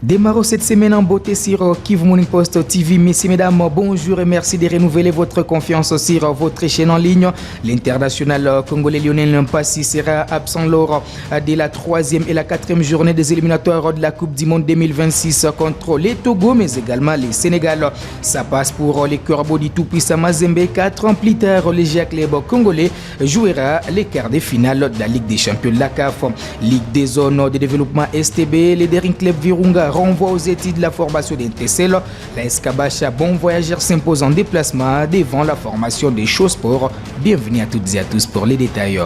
Démarrons cette semaine en beauté sur Kivu Morning Post TV. Messieurs, mesdames, bonjour et merci de renouveler votre confiance sur votre chaîne en ligne. L'international congolais Lionel Mpassi sera absent lors de la 3e et la 4e journée des éliminatoires de la Coupe du Monde 2026 contre les Togo, mais également les Sénégal. Ça passe pour les Corbeaux du tout-puissant Mazembe. 4 ans plus tard, le GIA Club congolais jouera les quarts de finale de la Ligue des Champions de la CAF. Ligue des zones de développement STB, les Daring Club Virunga renvoie aux études de la formation des TCL. La Escabacha Bon Voyageur s'impose en déplacement devant la formation des Show Sport. Bienvenue à toutes et à tous pour les détails.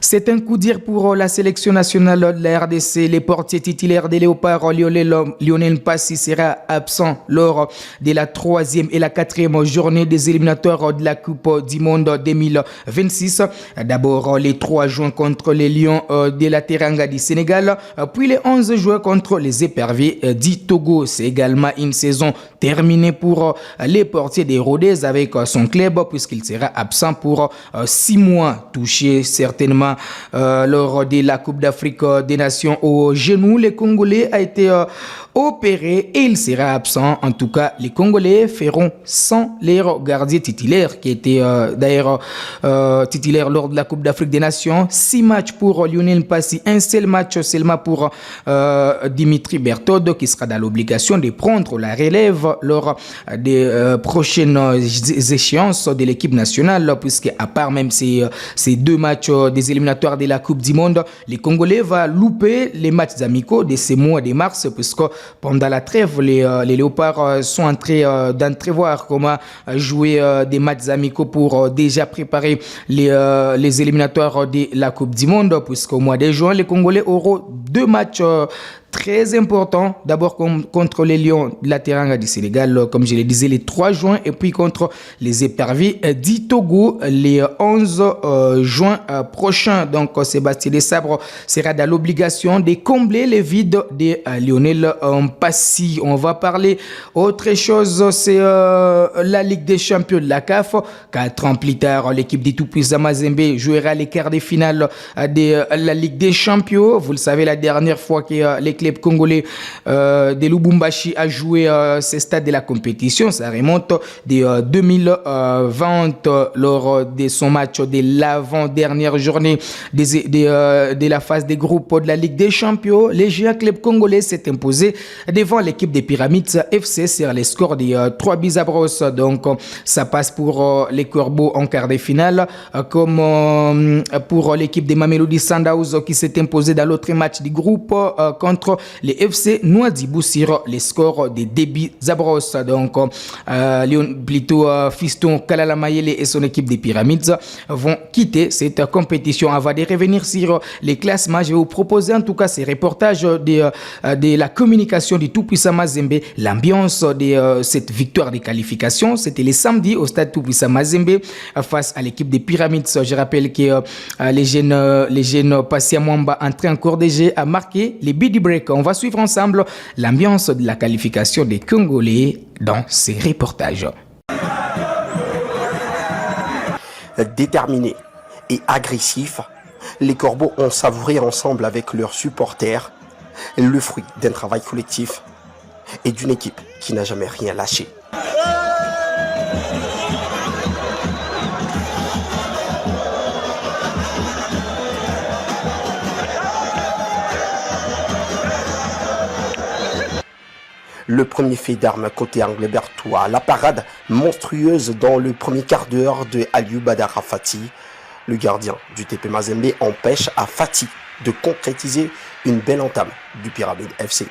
C'est un coup dur pour la sélection nationale de la RDC. Les portiers titulaires des Léopards, Lionel Mpassi sera absent lors de la 3e et la 4e journée des éliminatoires de la Coupe du Monde 2026. D'abord les 3 juin contre les Lions de la Teranga du Sénégal, puis les 11 juin contre les Éperviers du Togo. C'est également une saison terminée pour les portiers des Rodez avec son club puisqu'il sera absent pour 6 mois, touché certainement lors de la Coupe d'Afrique des Nations au genou. Les Congolais a été opéré et il sera absent. En tout cas, les Congolais feront sans leur gardien titulaire qui était d'ailleurs titulaire lors de la Coupe d'Afrique des Nations. 6 matchs pour Lionel Mpassi, un seul match seulement pour Dimitri Bertod qui sera dans l'obligation de prendre la relève lors des prochaines échéances de l'équipe nationale, puisque à part même ces 2 matchs des éliminatoires de la Coupe du Monde, les Congolais vont louper les matchs amicaux de ce mois de mars, puisque pendant la trêve, les Léopards sont en train d'entrevoir comment jouer des matchs amicaux pour déjà préparer les éliminatoires de la Coupe du Monde, puisqu'au mois de juin, les Congolais auront 2 matchs très important, d'abord contre les Lions de la Teranga du Sénégal, comme je le disais, les 3 juin, et puis contre les Éperviers du Togo, les 11 juin prochain. Donc, Sébastien Desabre sera dans l'obligation de combler les vides de Lionel Mpassi. On va parler autre chose, c'est la Ligue des Champions de la CAF. 4 ans plus tard, l'équipe du tout-puissant Mazembe jouera les quarts de finale de la Ligue des Champions. Vous le savez, la dernière fois que les club congolais de Lubumbashi a joué ce stade de la compétition. Ça remonte de 2020 lors de son match de l'avant-dernière journée de la phase des groupes de la Ligue des Champions. Les GIA Club congolais s'est imposé devant l'équipe des Pyramides FC sur les scores de 3 buts à brosse. Donc ça passe pour les Corbeaux en quart de finale, comme pour l'équipe des Mamelodi Sundowns qui s'est imposée dans l'autre match du groupe contre les FC Nouadhibou sur les scores des débits Zabros. Donc, plutôt Fiston Kalala Mayele et son équipe des Pyramides vont quitter cette compétition. Avant de revenir sur les classements, je vais vous proposer en tout cas ces reportages de la communication du tout-puissant Mazembe, l'ambiance de cette victoire de qualification. C'était le samedi au stade tout-puissant Mazembe face à l'équipe des Pyramides. Je rappelle que les jeunes Passia Mwamba entrés en cours de jeu a marqué les buts du break. On va suivre ensemble l'ambiance de la qualification des Congolais dans ces reportages. Déterminés et agressifs, les Corbeaux ont savouré ensemble avec leurs supporters le fruit d'un travail collectif et d'une équipe qui n'a jamais rien lâché. Le premier fait d'armes côté Anglais-Bertois, la parade monstrueuse dans le premier quart d'heure de Aliou Badara Fati. Le gardien du TP Mazembe empêche à Fati de concrétiser une belle entame du Pyramide FC.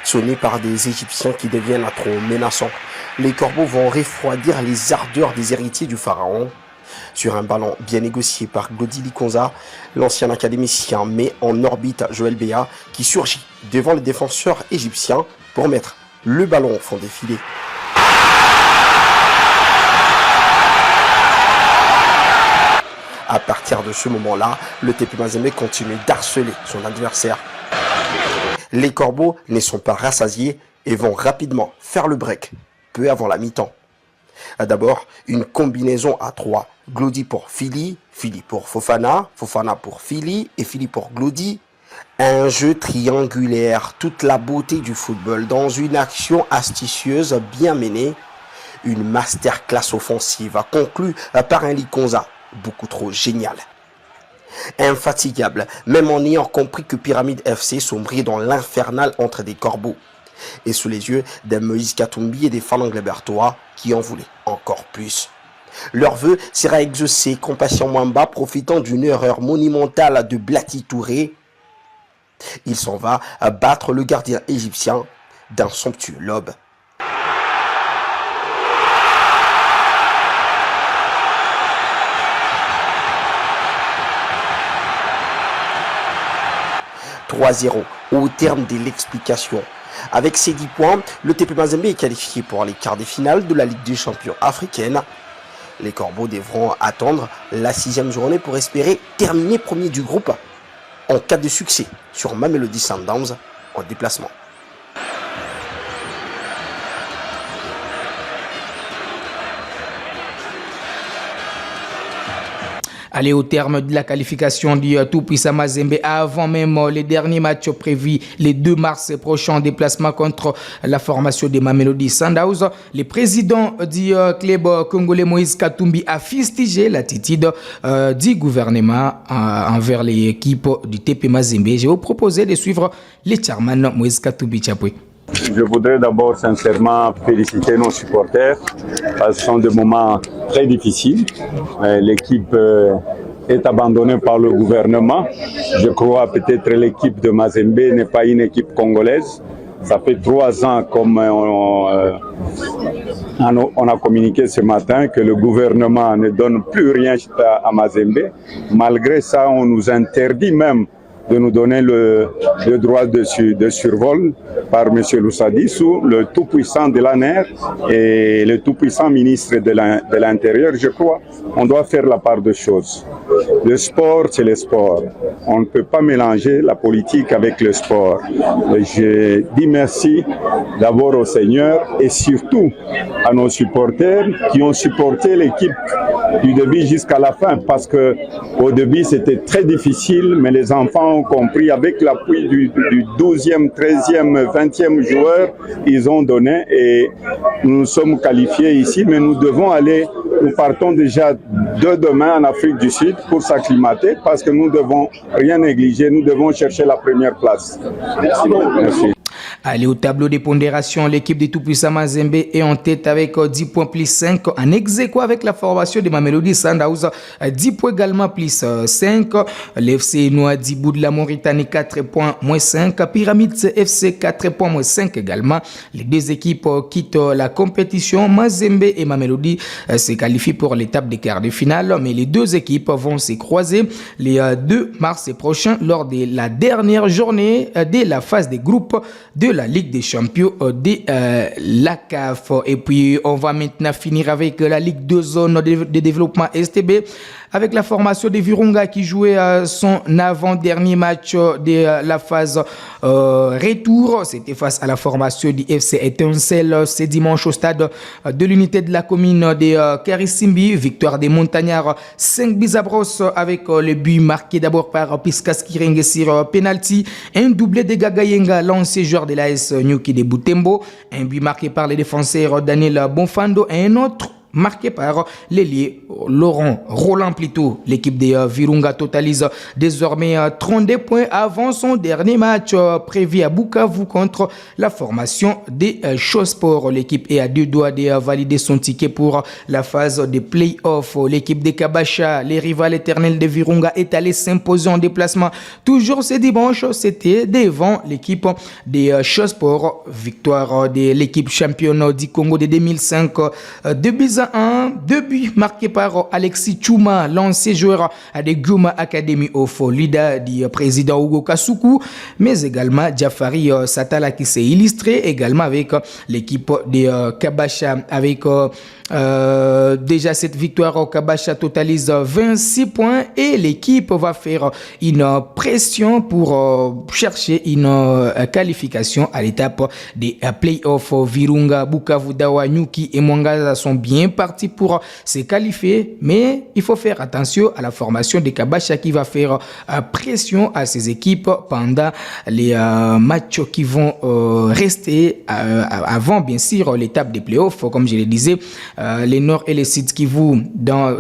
Sonnés par des Égyptiens qui deviennent à trop menaçants, les Corbeaux vont refroidir les ardeurs des héritiers du Pharaon. Sur un ballon bien négocié par Glody Likonza, l'ancien académicien met en orbite Joël Béa qui surgit devant les défenseurs égyptiens pour mettre le ballon au fond des filets. À partir de ce moment-là, le TP Mazembe continue d'harceler son adversaire. Les Corbeaux ne sont pas rassasiés et vont rapidement faire le break peu avant la mi-temps. D'abord, une combinaison à 3. Glody pour Fili, Fili pour Fofana, Fofana pour Fili et Fili pour Glody. Un jeu triangulaire, toute la beauté du football dans une action astucieuse bien menée. Une masterclass offensive conclue par un Likonza beaucoup trop génial. Infatigable, même en ayant compris que Pyramide FC sombrait dans l'infernal entre des corbeaux. Et sous les yeux d'un Moïse Katumbi et des Phalanges Bertois qui en voulaient encore plus. Leur vœu sera exaucé, Compassion Mwamba profitant d'une erreur monumentale de Blati Touré. Il s'en va battre le gardien égyptien d'un somptueux lob. « 3-0 au terme de l'explication. Avec ces 10 points, le TP Mazembe est qualifié pour les quarts de finale de la Ligue des champions africaine. Les Corbeaux devront attendre la 6e journée pour espérer terminer premier du groupe en cas de succès sur Mamelodi Sundowns en déplacement. Aller au terme de la qualification du tout-puissant Mazembe avant même les derniers matchs prévus les 2 mars prochain en déplacement contre la formation des Mamelodi Sundowns. Le président du club congolais Moïse Katumbi a fustigé l'attitude du gouvernement envers l'équipe du TP Mazembe. Je vais vous proposer de suivre le chairman Moïse Katumbi Chapwe. Je voudrais d'abord sincèrement féliciter nos supporters parce que ce sont des moments très difficiles. L'équipe est abandonnée par le gouvernement. Je crois peut-être l'équipe de Mazembe n'est pas une équipe congolaise. Ça fait 3 ans, comme on a communiqué ce matin, que le gouvernement ne donne plus rien à Mazembe. Malgré ça, on nous interdit même de nous donner le droit de survol par M. Loussadissou, le tout-puissant de l'ANER et le tout-puissant ministre de l'Intérieur, je crois. On doit faire la part des choses. Le sport, c'est le sport. On ne peut pas mélanger la politique avec le sport. Je dis merci d'abord au Seigneur et surtout à nos supporters qui ont supporté l'équipe du début jusqu'à la fin, parce que au début c'était très difficile, mais les enfants ont compris avec l'appui du 12e, 13e, 20e joueur, ils ont donné et nous sommes qualifiés ici, mais nous devons aller, nous partons déjà de demain en Afrique du Sud pour s'acclimater, parce que nous ne devons rien négliger, nous devons chercher la première place. Merci. Allez au tableau des pondérations, l'équipe des tout-puissants Mazembe est en tête avec 10 points plus 5 en ex-aequo avec la formation de Mamelodi Sundowns, 10 points également plus 5. L'FC Nouadhibou de la Mauritanie 4 points moins 5. Pyramides FC 4 points moins 5 également. Les 2 équipes quittent la compétition. Mazembe et Mamelodi se qualifient pour l'étape des quarts de finale, mais les 2 équipes vont se croiser les 2 mars prochains lors de la dernière journée de la phase des groupes de la Ligue des champions de la CAF. Et puis on va maintenant finir avec la Ligue de zone de développement STB avec la formation de Virunga qui jouait son avant-dernier match de la phase retour. C'était face à la formation du FC Étincelle ce dimanche au stade de l'unité de la commune de Karissimbi. Victoire des Montagnards 5-0 avec le but marqué d'abord par Piskas Kirenge sur penalty. Un doublé de Gagayenga, l'ancien joueur de l'AS Nyuki de Butembo. Un but marqué par les défenseurs Daniel Bonfando et un autre marqué par l'ailier Laurent Roland plutôt. L'équipe des Virunga totalise désormais 32 points avant son dernier match prévu à Bukavu contre la formation des Chosport. L'équipe est à 2 doigts de valider son ticket pour la phase de play-off. L'équipe des Kabasha, les rivales éternels de Virunga, est allée s'imposer en déplacement. Toujours ce dimanche, c'était devant l'équipe des Chosport. Victoire de l'équipe championne du Congo de 2005 de 1, 2 buts marqués par Alexis Chouma, l'ancien joueur de Guma Academy of Leader du président Hugo Kasuku, mais également Jafari Satala qui s'est illustré également avec l'équipe de Kabasha avec déjà cette victoire au Kabasha totalise 26 points et l'équipe va faire une pression pour chercher une qualification à l'étape des playoffs. Virunga, Bukavu, Dawa, Nyuki et Mwangaza sont bien partis pour se qualifier, mais il faut faire attention à la formation de Kabasha qui va faire pression à ces équipes pendant les matchs qui vont rester avant bien sûr l'étape des playoffs. Comme je le disais, les Nord et les Sud Kivu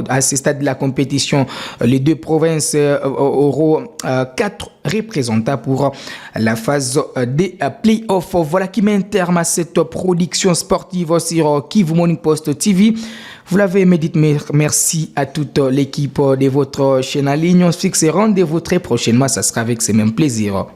à ce stade de la compétition, les deux provinces auront 4 représentants pour la phase des playoffs. Voilà qui met un terme à cette production sportive sur Kivu Morning Post TV. Vous l'avez aimé, dites merci à toute l'équipe de votre chaîne en ligne. On se fixe rendez-vous très prochainement, ça sera avec ce même plaisir.